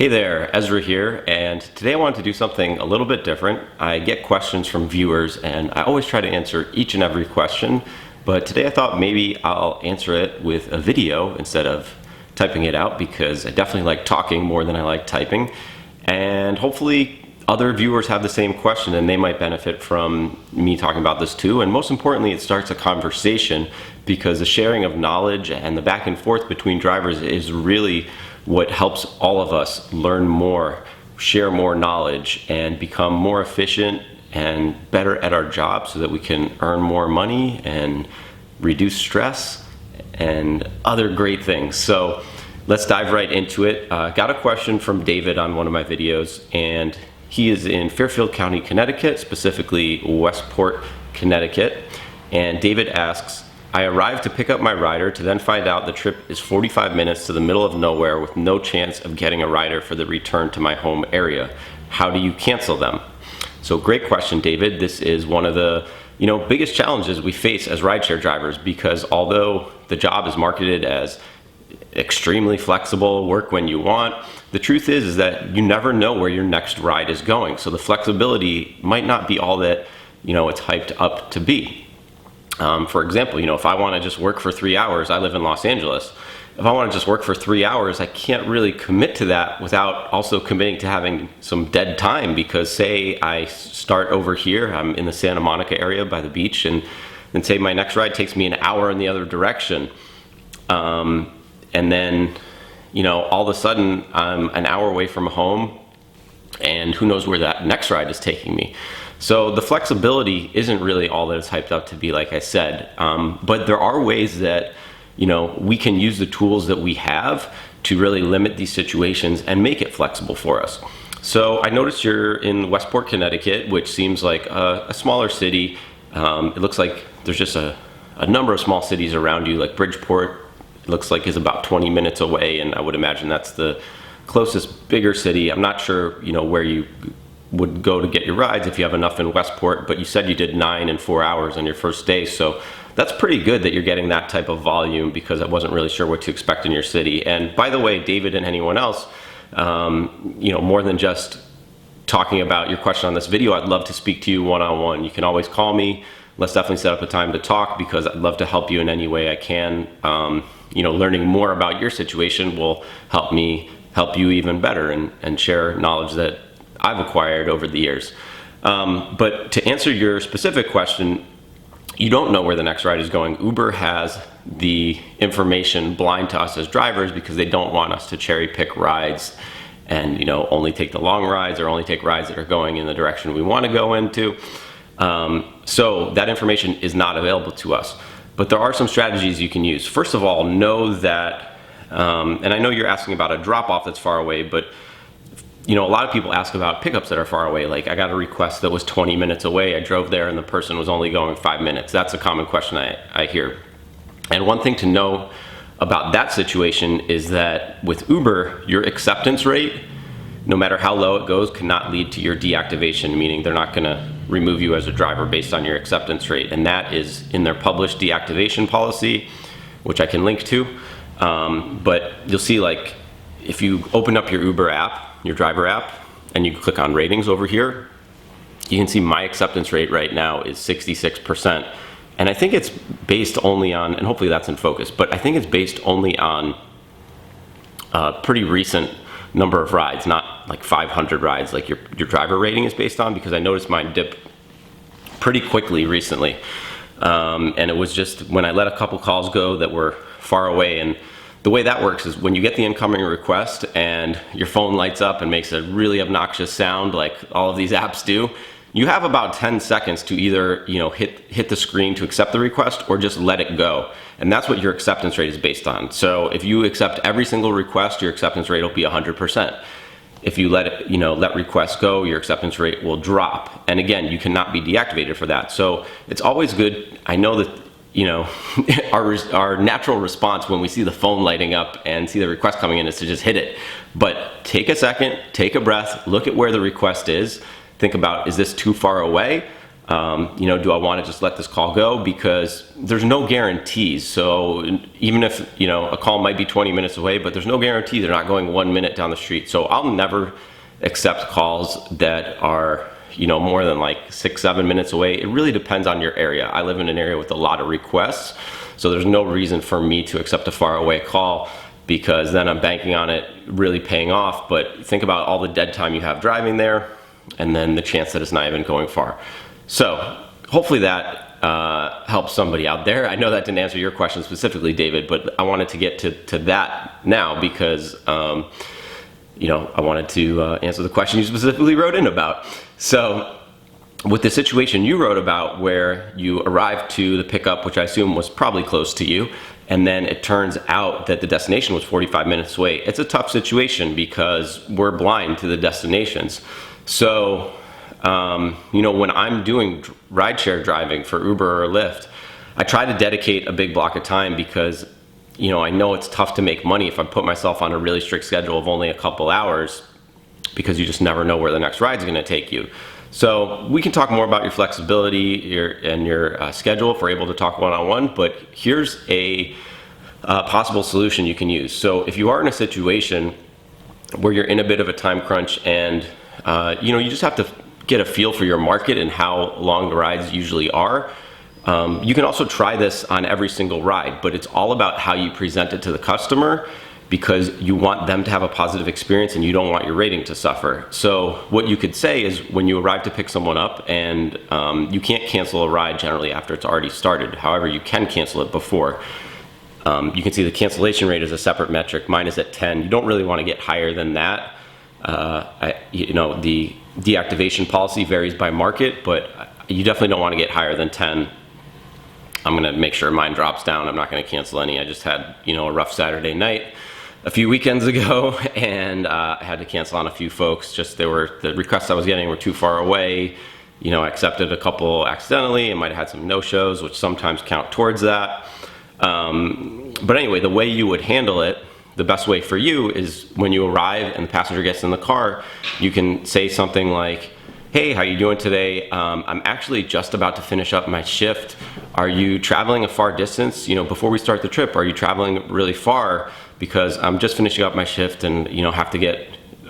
Hey there, Ezra here, and today I wanted to do something a little bit different. I get questions from viewers and I always try to answer each and every question, but today I thought maybe I'll answer it with a video instead of typing it out because I definitely like talking more than I like typing, and hopefully other viewers have the same question and they might benefit from me talking about this too. And most importantly, it starts a conversation because the sharing of knowledge and the back and forth between drivers is really what helps all of us learn more, share more knowledge, and become more efficient and better at our job so that we can earn more money and reduce stress and other great things. So let's dive right into it. Got a question from David on one of my videos, and he is in Fairfield County, Connecticut, specifically Westport, Connecticut. And David asks, I arrived to pick up my rider to then find out the trip is 45 minutes to the middle of nowhere with no chance of getting a rider for the return to my home area. How do you cancel them? So great question, David. This is one of the biggest challenges we face as rideshare drivers, because although the job is marketed as extremely flexible, work when you want, the truth is that you never know where your next ride is going. So the flexibility might not be all that it's hyped up to be. For example, if I want to just work for 3 hours, I live in Los Angeles. If I want to just work for 3 hours, I can't really commit to that without also committing to having some dead time, because say I start over here, I'm in the Santa Monica area by the beach, and say my next ride takes me an hour in the other direction. And then, all of a sudden I'm an hour away from home and who knows where that next ride is taking me. So the flexibility isn't really all that it's hyped up to be, like I said, but there are ways that we can use the tools that we have to really limit these situations and make it flexible for us. So I noticed you're in Westport, Connecticut, which seems like a smaller city. It looks like there's just a number of small cities around you, like Bridgeport, it looks like is about 20 minutes away, and I would imagine that's the closest bigger city. I'm not sure where you would go to get your rides if you have enough in Westport, but you said you did 9 and 4 hours on your first day, so that's pretty good that you're getting that type of volume, because I wasn't really sure what to expect in your city. And by the way, David and anyone else, more than just talking about your question on this video, I'd love to speak to you one-on-one. You can always call me. Let's definitely set up a time to talk, because I'd love to help you in any way I can. Learning more about your situation will help me help you even better and share knowledge that I've acquired over the years. But to answer your specific question, you don't know where the next ride is going. Uber has the information blind to us as drivers because they don't want us to cherry pick rides and only take the long rides or only take rides that are going in the direction we want to go into. So that information is not available to us. But there are some strategies you can use. First of all, know that, and I know you're asking about a drop-off that's far away, but a lot of people ask about pickups that are far away. Like, I got a request that was 20 minutes away. I drove there and the person was only going 5 minutes. That's a common question I hear. And one thing to know about that situation is that with Uber, your acceptance rate, no matter how low it goes, cannot lead to your deactivation, meaning they're not gonna remove you as a driver based on your acceptance rate. And that is in their published deactivation policy, which I can link to. But you'll see, like, if you open up your Uber app, your driver app, and you click on ratings over here, you can see my acceptance rate right now is 66%. And I think it's based only on, and hopefully that's in focus, but I think it's based only on a pretty recent number of rides, not like 500 rides like your driver rating is based on, because I noticed mine dip pretty quickly recently. And it was just when I let a couple calls go that were far away. And the way that works is when you get the incoming request and your phone lights up and makes a really obnoxious sound like all of these apps do, you have about 10 seconds to either hit the screen to accept the request or just let it go. And that's what your acceptance rate is based on. So if you accept every single request, your acceptance rate will be 100%. If you let it, let requests go, your acceptance rate will drop. And again, you cannot be deactivated for that. So it's always good. I know that our natural response when we see the phone lighting up and see the request coming in is to just hit it. But take a second, take a breath, look at where the request is, think about, is this too far away? Do I want to just let this call go? Because there's no guarantees. So even if, a call might be 20 minutes away, but there's no guarantee they're not going 1 minute down the street. So I'll never accept calls that are, more than like 6-7 minutes away. It really depends on your area. I live in an area with a lot of requests, so there's no reason for me to accept a far away call, because then I'm banking on it really paying off. But think about all the dead time you have driving there, and then the chance that it's not even going far. So hopefully that helps somebody out there. I know that didn't answer your question specifically, David, but I wanted to get to that now because I wanted to answer the question you specifically wrote in about. So with the situation you wrote about where you arrived to the pickup, which I assume was probably close to you, and then it turns out that the destination was 45 minutes away, it's a tough situation because we're blind to the destinations. So, when I'm doing rideshare driving for Uber or Lyft, I try to dedicate a big block of time because I know it's tough to make money if I put myself on a really strict schedule of only a couple hours, because you just never know where the next ride's going to take you. So we can talk more about your flexibility and your schedule if we're able to talk one-on-one, but here's a possible solution you can use. So if you are in a situation where you're in a bit of a time crunch and you just have to get a feel for your market and how long the rides usually are, you can also try this on every single ride, but it's all about how you present it to the customer, because you want them to have a positive experience and you don't want your rating to suffer. So what you could say is, when you arrive to pick someone up, and you can't cancel a ride generally after it's already started. However, you can cancel it before. You can see the cancellation rate is a separate metric. Mine is at 10. You don't really want to get higher than that. The deactivation policy varies by market, but you definitely don't want to get higher than 10. I'm going to make sure mine drops down. I'm not going to cancel any. I just had, a rough Saturday night a few weekends ago, and I had to cancel on a few folks. Just the requests I was getting were too far away. I accepted a couple accidentally and might have had some no-shows, which sometimes count towards that. But anyway, the way you would handle it, the best way for you, is when you arrive and the passenger gets in the car, you can say something like, "Hey, how you doing today? I'm actually just about to finish up my shift. Are you traveling a far distance? Before we start the trip, are you traveling really far? Because I'm just finishing up my shift and, have to get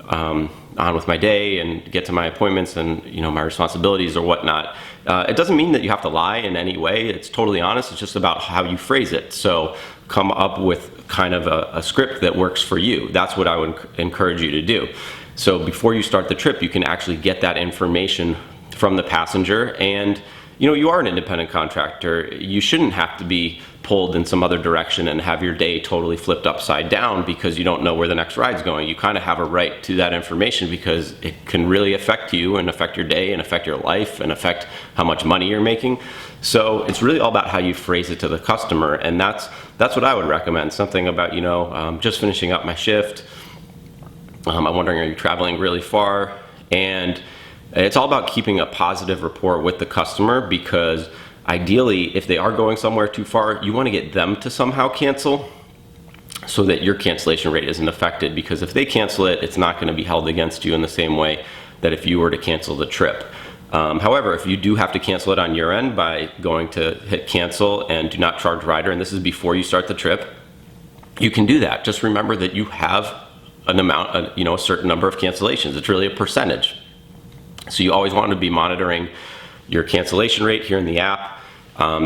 on with my day and get to my appointments and, my responsibilities or whatnot." It doesn't mean that you have to lie in any way. It's totally honest. It's just about how you phrase it. So come up with kind of a script that works for you. That's what I would encourage you to do. So before you start the trip, you can actually get that information from the passenger. And you are an independent contractor. You shouldn't have to be pulled in some other direction and have your day totally flipped upside down because you don't know where the next ride's going. You kind of have a right to that information because it can really affect you and affect your day and affect your life and affect how much money you're making. So it's really all about how you phrase it to the customer, and that's what I would recommend. Something about, just finishing up my shift. I'm wondering, are you traveling really far? And it's all about keeping a positive rapport with the customer, because ideally, if they are going somewhere too far, you want to get them to somehow cancel so that your cancellation rate isn't affected, because if they cancel it, it's not going to be held against you in the same way that if you were to cancel the trip. However, if you do have to cancel it on your end by going to hit cancel and do not charge rider, and this is before you start the trip, you can do that. Just remember that you have an amount, a certain number of cancellations. It's really a percentage. So you always want to be monitoring your cancellation rate here in the app.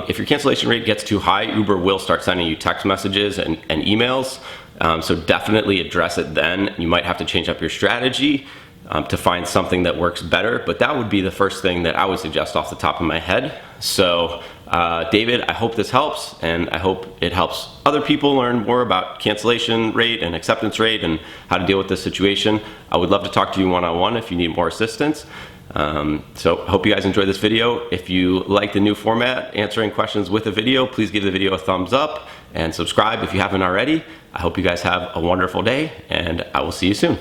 If your cancellation rate gets too high, Uber will start sending you text messages and emails. So definitely address it then. You might have to change up your strategy to find something that works better, but that would be the first thing that I would suggest off the top of my head. So David, I hope this helps, and I hope it helps other people learn more about cancellation rate and acceptance rate and how to deal with this situation. I would love to talk to you one-on-one if you need more assistance. So hope you guys enjoyed this video. If you like the new format, answering questions with a video, please give the video a thumbs up and subscribe if you haven't already. I hope you guys have a wonderful day, and I will see you soon.